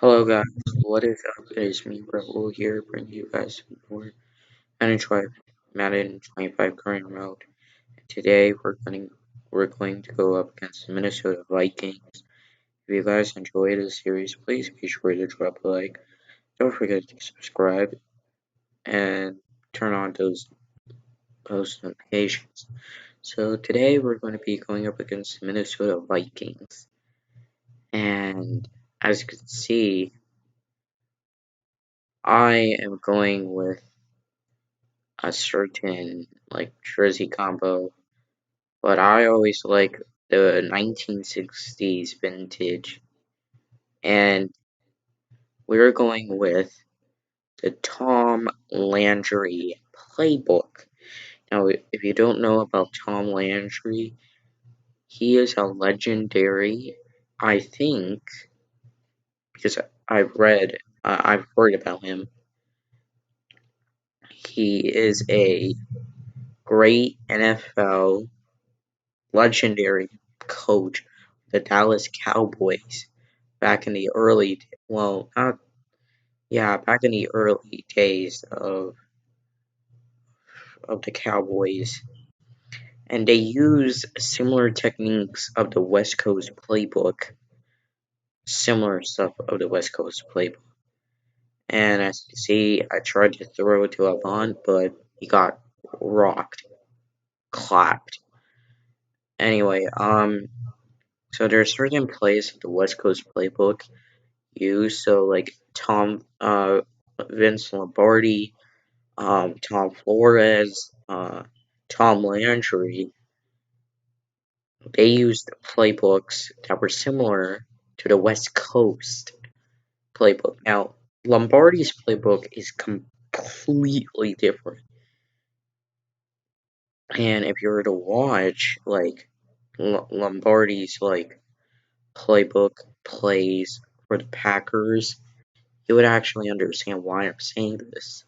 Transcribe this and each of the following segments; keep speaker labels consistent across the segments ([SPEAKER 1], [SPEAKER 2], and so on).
[SPEAKER 1] Hello guys, what is up? It is me, Rebel here, bringing you guys more Madden 25 current mode. Today we're going to go up against the Minnesota Vikings. If you guys enjoy this series, please be sure to drop a like. Don't forget to subscribe and turn on those post notifications. So today we're going to be going up against the Minnesota Vikings, and as you can see, I am going with a certain like jersey combo, but I always like the 1960s vintage, and we're going with the Tom Landry Playbook. Now, if you don't know about Tom Landry, he is a legendary, I think, because I've heard about him. He is a great NFL legendary coach, the Dallas Cowboys, back in the early, well, not, yeah, back in the early days of the Cowboys. And they use similar techniques of the West Coast playbook, similar stuff of the West Coast playbook. And as you can see, I tried to throw it to Avant, but he got rocked, clapped. Anyway, so there are certain plays of the West Coast playbook used. So like Vince Lombardi, Tom Flores, Tom Landry, they used playbooks that were similar to the West Coast playbook. Now, Lombardi's playbook is completely different. And if you were to watch like Lombardi's like playbook plays for the Packers, you would actually understand why I'm saying this.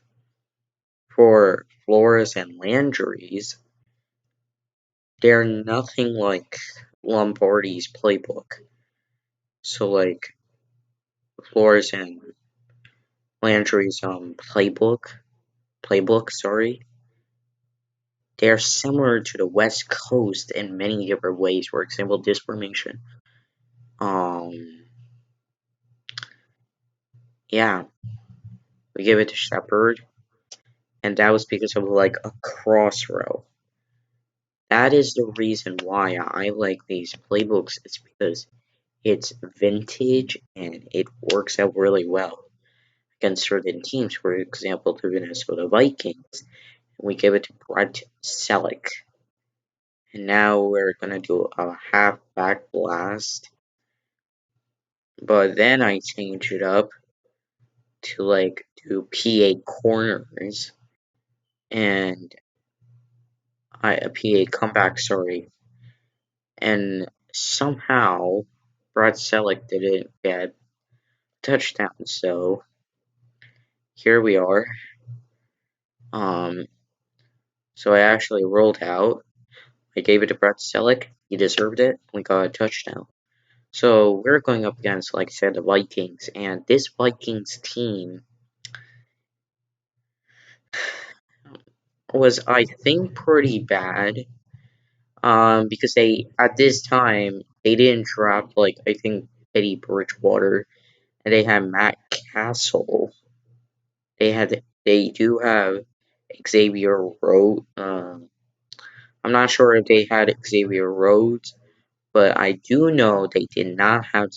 [SPEAKER 1] For Flores and Landry's, they're nothing like Lombardi's playbook. So like Flores and Landry's playbook, sorry. They're similar to the West Coast in many different ways. For example, this formation. Yeah, we give it to Shepard, and that was because of like a cross row. That is the reason why I like these playbooks. It's because it's vintage and it works out really well against certain teams. For example, the Minnesota Vikings. We give it to Brett Selleck. And now we're gonna do a halfback blast. But then I change it up to like do PA corners and a PA comeback, sorry. And somehow Brett Selleck didn't get touchdown, so here we are. Um, so I actually rolled out. I gave it to Brett Selleck. He deserved it. We got a touchdown. So we're going up against, like I said, the Vikings, and this Vikings team was, I think, pretty bad. Because they at this time they didn't draft like I think Teddy Bridgewater, and they had Matt Castle. They do have Xavier Rhodes. I'm not sure if they had Xavier Rhodes, but I do know they did not have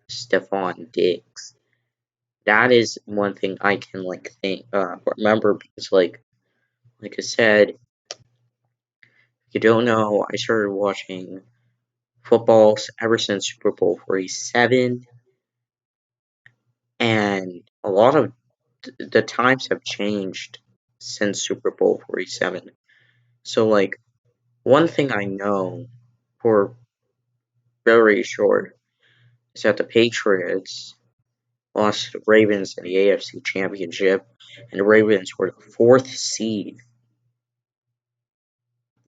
[SPEAKER 1] Stephon Diggs. That is one thing I can like remember because like I said, if you don't know, I started watching football ever since Super Bowl 47, and a lot of the times have changed since Super Bowl 47. So like one thing I know for very sure is that the Patriots lost to the Ravens in the AFC Championship, and the Ravens were the fourth seed.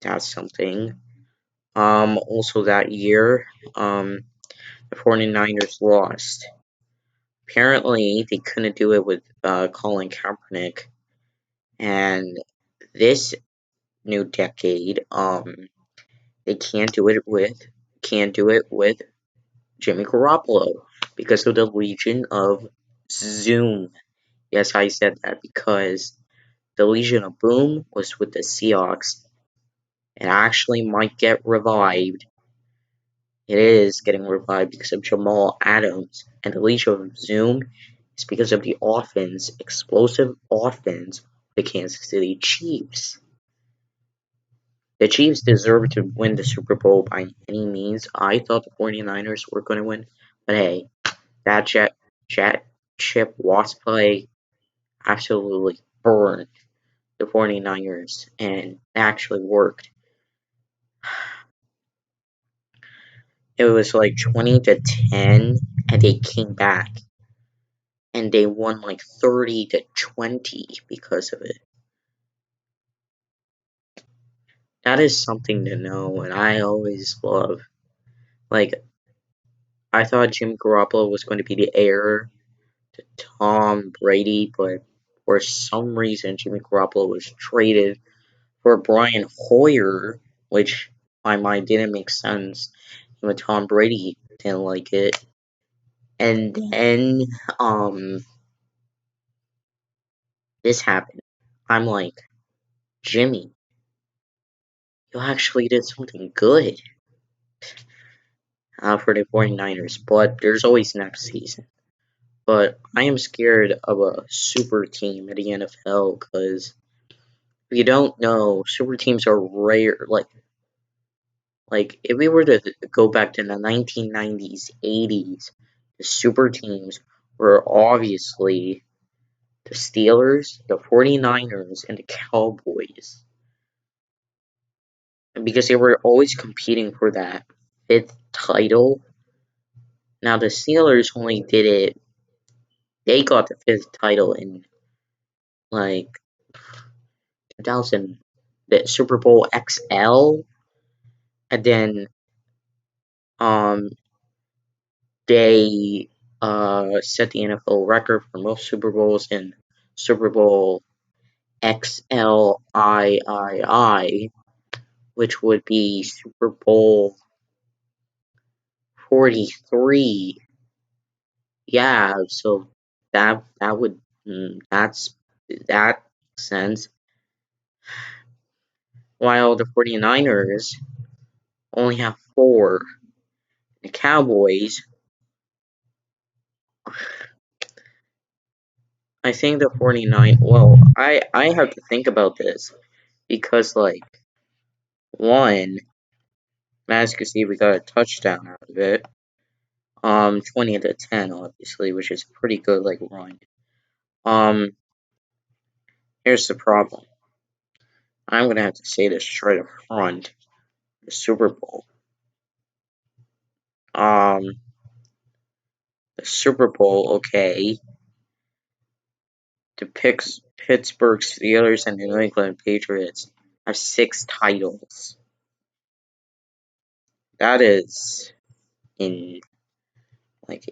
[SPEAKER 1] That's something. Also that year, the 49ers lost apparently they couldn't do it with Colin Kaepernick, and this new decade, they can't do it with Jimmy Garoppolo because of the Legion of Zoom. Yes, I said that because the Legion of Boom was with the Seahawks and actually might get revived. It is getting revived because of Jamal Adams, and the Legion of Zoom is because of the offense, explosive offense, the Kansas City Chiefs. The Chiefs deserve to win the Super Bowl by any means. I thought the 49ers were going to win, but hey, that jet chip wasp play absolutely burned the 49ers and actually worked. It was like 20-10, and they came back and they won like 30-20 because of it. That is something to know, and I always love. Like, I thought Jimmy Garoppolo was going to be the heir to Tom Brady, but for some reason, Jimmy Garoppolo was traded for Brian Hoyer, which in my mind didn't make sense. But Tom Brady didn't like it. And then, this happened. I'm like, Jimmy, you actually did something good for the 49ers, but there's always next season. But I am scared of a super team in the NFL because if you don't know, super teams are rare. Like if we were to go back to the 1990s, 80s, the super teams were obviously the Steelers, the 49ers, and the Cowboys. And because they were always competing for that fifth title. Now the Steelers only did it, they got the fifth title in like 2000, the Super Bowl XL, and then um they set the NFL record for most Super Bowls in Super Bowl XLIII, which would be Super Bowl 43. Yeah, so that would that's that sense. While the 49ers only have 4. The Cowboys, I think the 49, well, I have to think about this because like one, as you can see, we got a touchdown out of it. 20-10, obviously, which is a pretty good like run. Um, here's the problem. I'm gonna have to say this straight up front. The Super Bowl. Um, the Super Bowl, okay. The Pittsburgh Steelers and the New England Patriots have 6 titles. That is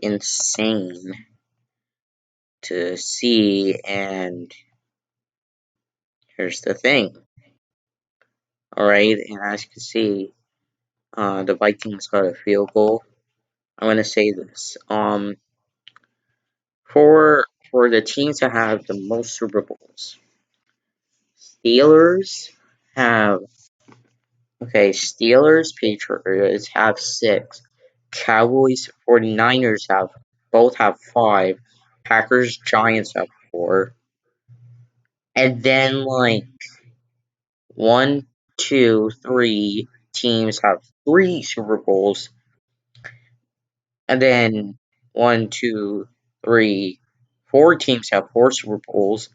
[SPEAKER 1] insane to see, and here's the thing. Alright, and as you can see, the Vikings got a field goal. I'm gonna say this. For the teams that have the most Super Bowls, Steelers have Steelers, Patriots have 6. Cowboys, 49ers both have 5. Packers, Giants have 4. And then like 1, 2, 3 teams have 3 Super Bowls. And then 1, 2, 3, 4 teams have 4 Super Bowls.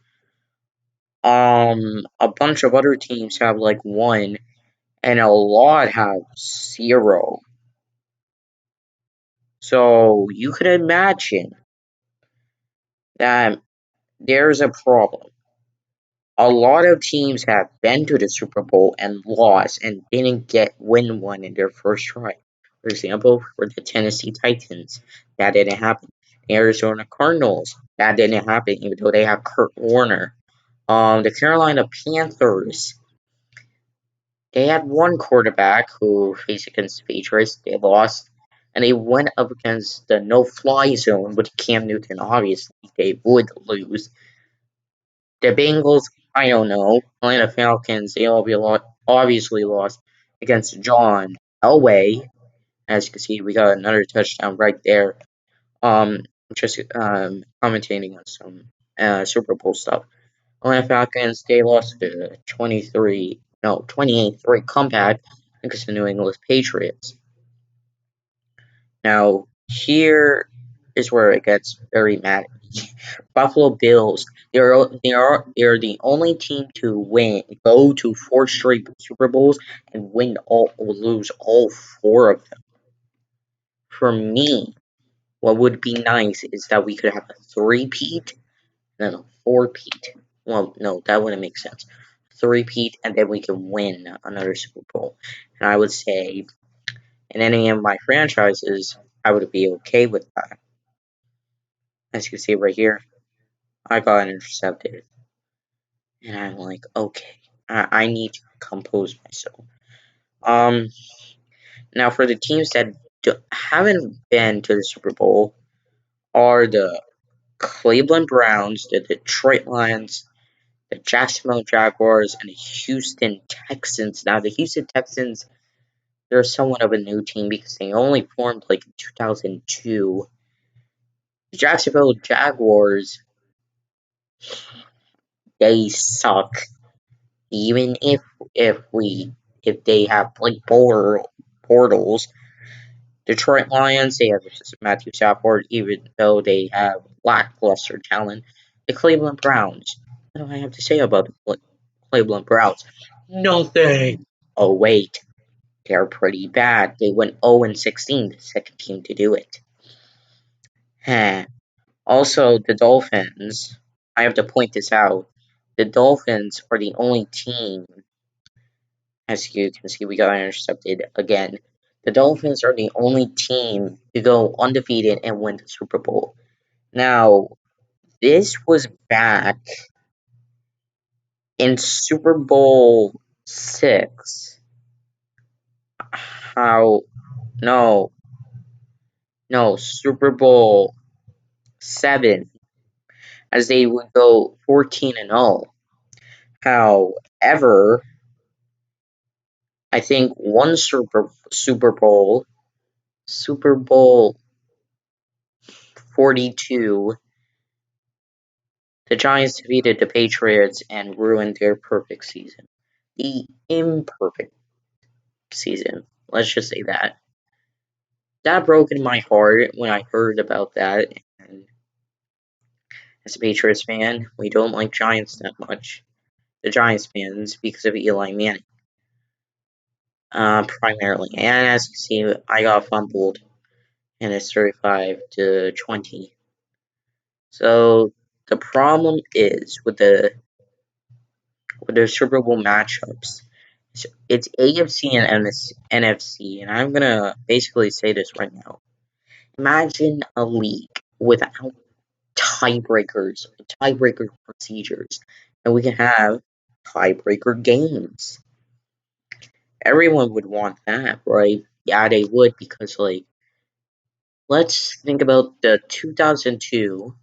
[SPEAKER 1] A bunch of other teams have like 1, and a lot have 0. So you could imagine that there's a problem. A lot of teams have been to the Super Bowl and lost and didn't win one in their first try. For example, for the Tennessee Titans, that didn't happen. The Arizona Cardinals. That didn't happen, even though they have Kurt Warner. The Carolina Panthers. They had one quarterback who faced against the Patriots. They lost. And they went up against the no-fly zone with Cam Newton. Obviously, they would lose. The Bengals, I don't know. Atlanta Falcons, they obviously lost against John Elway. As you can see, we got another touchdown right there. Just commentating on some Super Bowl stuff. Atlanta Falcons, they lost the 28-3 comeback against the New England Patriots. Now, here is where it gets very mad. Buffalo Bills, they're the only team to go to 4 straight Super Bowls and lose all 4 of them. For me, what would be nice is that we could have a 3-peat and then a 4-peat. Well, no, that wouldn't make sense. 3-peat, and then we can win another Super Bowl. And I would say, in any of my franchises, I would be okay with that. As you can see right here, I got intercepted. And I'm like, okay, I need to compose myself. Now for the teams that haven't been to the Super Bowl are the Cleveland Browns, the Detroit Lions, the Jacksonville Jaguars, and the Houston Texans. Now the Houston Texans, they're somewhat of a new team because they only formed like in 2002. The Jacksonville Jaguars, they suck. Even if they have like portals. Detroit Lions, they have Matthew Stafford, even though they have lackluster talent. The Cleveland Browns. What do I have to say about the Cleveland Browns? Nothing. Oh wait, they're pretty bad. They went 0-16, the second team to do it. Also, the Dolphins. I have to point this out. The Dolphins are the only team. As you can see, we got intercepted again. The Dolphins are the only team to go undefeated and win the Super Bowl. Now, this was back in Super Bowl 6. How? No. No, Super Bowl 7. As they would go 14-0. However, I think one Super Bowl, Super Bowl 42, the Giants defeated the Patriots and ruined their perfect season. The imperfect season. Let's just say that. That broke in my heart when I heard about that. And as a Patriots fan, we don't like Giants that much. The Giants fans, because of Eli Manning. Primarily. And as you see, I got fumbled. And it's 35-20. So the problem is with the Super Bowl matchups. It's AFC and NFC, and I'm gonna basically say this right now. Imagine a league without tiebreaker procedures, and we can have tiebreaker games. Everyone would want that, right? Yeah, they would, because like, let's think about the 2002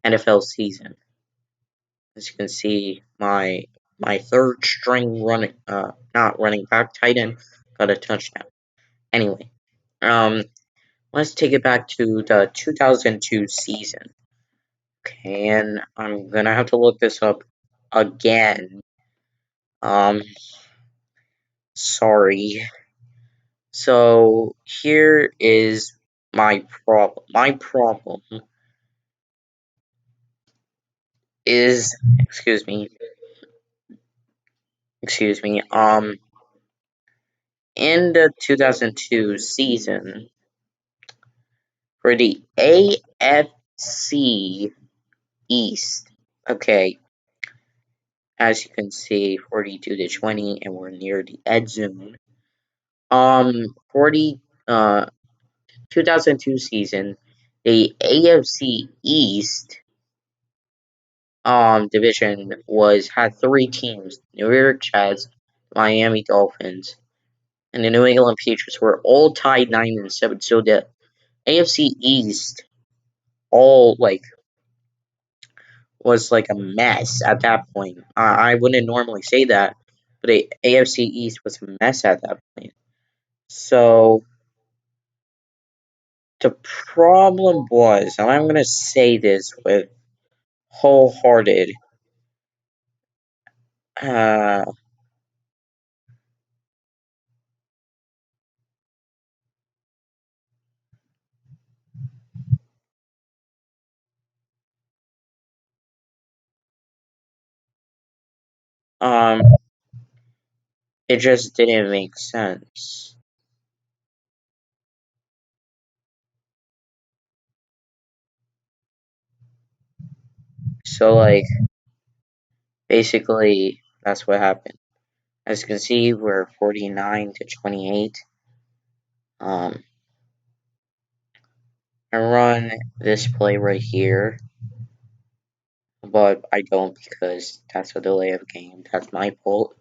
[SPEAKER 1] NFL season. As you can see, my third string not running back, tight end, got a touchdown. Anyway, let's take it back to the 2002 season. Okay, and I'm gonna have to look this up again. Sorry. So here is my problem. My problem is, excuse me, in the 2002 season for the AFC East. Okay, as you can see, 42-20, and we're near the edge zone. 2002 season, The AFC East division was had three teams: New York Jets, Miami Dolphins, and the New England Patriots were all tied 9-7. So the AFC East all was like a mess at that point. I wouldn't normally say that, but the AFC East was a mess at that point. So the problem was, and I'm gonna say this with wholehearted uh um it just didn't make sense. So basically that's what happened. As you can see, we're 49-28. Um I run this play right here, but I don't because that's a delay of game. That's my fault.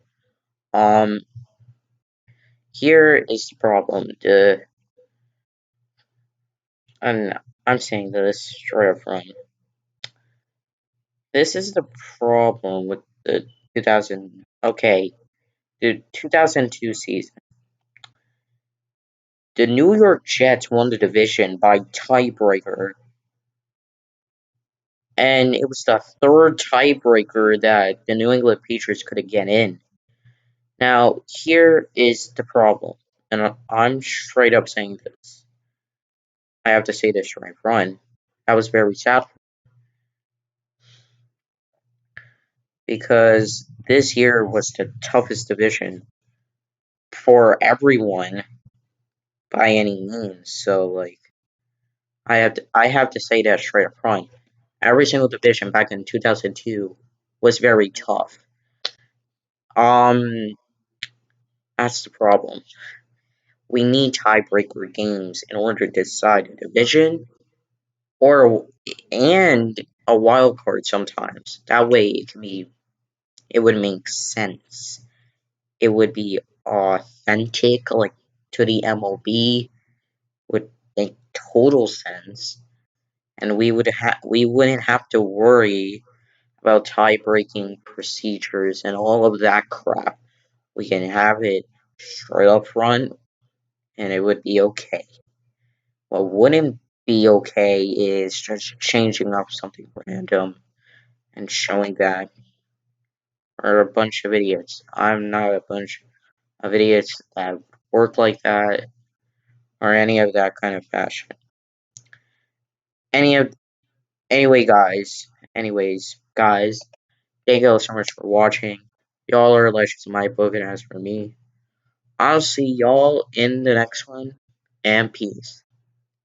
[SPEAKER 1] Um Here is the problem. The and I'm saying this straight up front. This is the problem with the 2000. Okay, the 2002 season. The New York Jets won the division by tiebreaker, and it was the third tiebreaker that the New England Patriots could get in. Now, here is the problem, and I'm straight up saying this. I have to say this right front. I was very sad because this year was the toughest division for everyone by any means. So I have to say that straight up front. Every single division back in 2002 was very tough. Um, that's the problem. We need tiebreaker games in order to decide a division or and a wild card sometimes. That way it would make sense. It would be authentic, like to the MLB, would make total sense, and we wouldn't have to worry about tie breaking procedures and all of that crap. We can have it straight up front, and it would be okay. What wouldn't be okay is just changing up something random and showing that we're a bunch of idiots. I'm not a bunch of idiots that work like that or any of that kind of fashion. Any of anyway, guys. Anyways, guys, thank you all so much for watching. Y'all are legends in my book, and as for me, I'll see y'all in the next one, and peace.